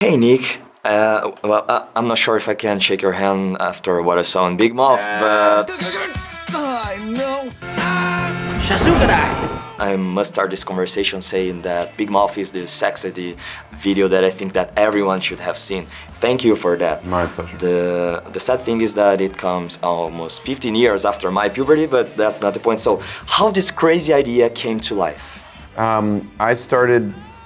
Hey Nick, I'm not sure if I can shake your hand after what I saw in Big Mouth, but I know. I must start this conversation saying that Big Mouth is the sexy video that I think that everyone should have seen. Thank you for that. My pleasure. The sad thing is that it comes almost 15 years after my puberty, but that's not the point. So how this crazy idea came to life?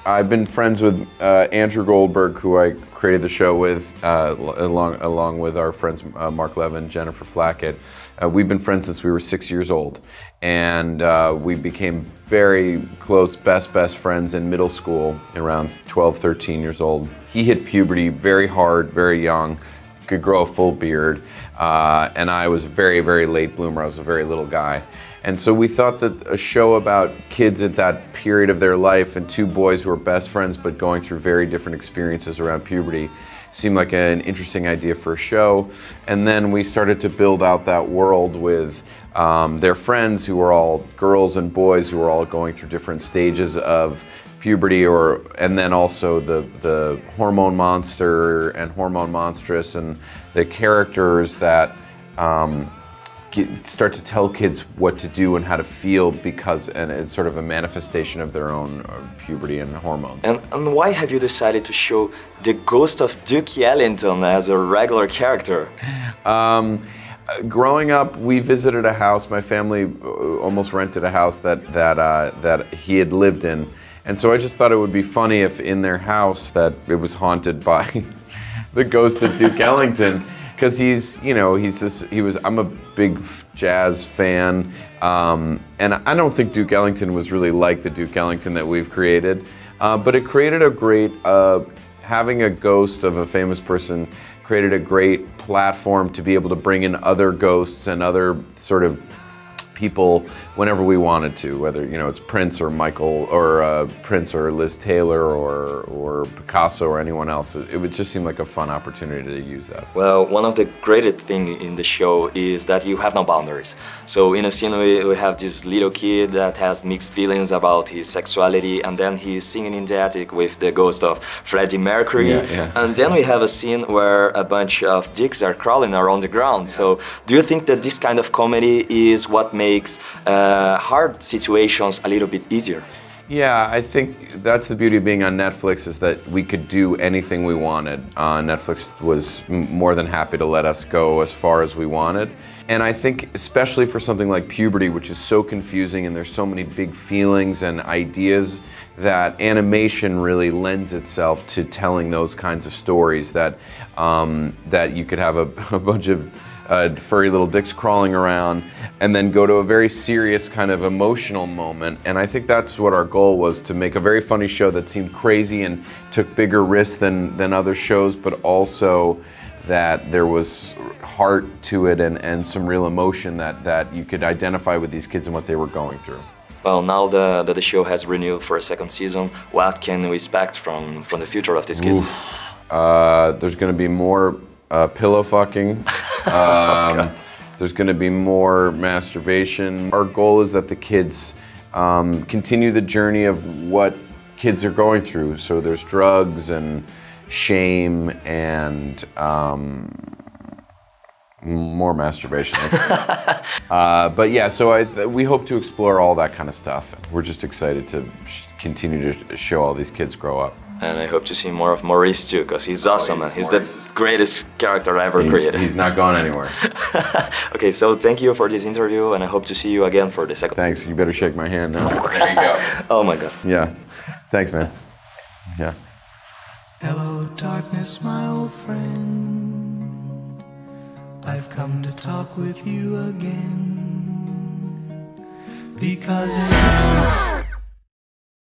I've been friends with Andrew Goldberg, who I created the show with, along with our friends Mark Levin, Jennifer Flackett. We've been friends since we were 6 years old, and we became very close, best friends in middle school, around 12, 13 years old. He hit puberty very hard, very young, could grow a full beard, and I was a very, very late bloomer. I was a very little guy. And so we thought that a show about kids at that period of their life and two boys who were best friends but going through very different experiences around puberty seemed like an interesting idea for a show. And then we started to build out that world with their friends who were all girls and boys who were all going through different stages of puberty, and then also the hormone monster and hormone monstress and the characters that start to tell kids what to do and how to feel and it's sort of a manifestation of their own puberty and hormones. And why have you decided to show the ghost of Duke Ellington as a regular character? Growing up, we visited a house. My family almost rented a house that he had lived in, and so I just thought it would be funny if in their house that it was haunted by the ghost of Duke Ellington. Because I'm a big jazz fan, and I don't think Duke Ellington was really like the Duke Ellington that we've created, but it created a great, having a ghost of a famous person created a great platform to be able to bring in other ghosts and other sort of people whenever we wanted to, whether it's Prince or Michael or Prince or Liz Taylor or Picasso or anyone else. It would just seem like a fun opportunity to use that. Well, one of the greatest things in the show is that you have no boundaries. So in a scene we have this little kid that has mixed feelings about his sexuality, and then he's singing in the attic with the ghost of Freddie Mercury. Yeah. And then we have a scene where a bunch of dicks are crawling around the ground. Yeah. So do you think that this kind of comedy is what makes hard situations a little bit easier? Yeah, I think that's the beauty of being on Netflix, is that we could do anything we wanted. Netflix was more than happy to let us go as far as we wanted. And I think especially for something like puberty, which is so confusing and there's so many big feelings and ideas, that animation really lends itself to telling those kinds of stories, that you could have a bunch of furry little dicks crawling around and then go to a very serious kind of emotional moment. And I think that's what our goal was, to make a very funny show that seemed crazy and took bigger risks than other shows, but also that there was heart to it and some real emotion that you could identify with these kids and what they were going through. Well, now that the show has renewed for a second season, what can we expect from the future of these kids? There's going to be more pillow fucking. There's going to be more masturbation. Our goal is that the kids continue the journey of what kids are going through. So there's drugs and shame and more masturbation. But yeah, so we hope to explore all that kind of stuff. We're just excited to continue to show all these kids grow up. And I hope to see more of Maurice too, because he's awesome, and he's the greatest character I ever created. He's not going anywhere. Okay, so thank you for this interview, and I hope to see you again for the second. Thanks, you better shake my hand now. There you go. Oh my God. Yeah, thanks man. Yeah. Hello darkness, my old friend. I've come to talk with you again, because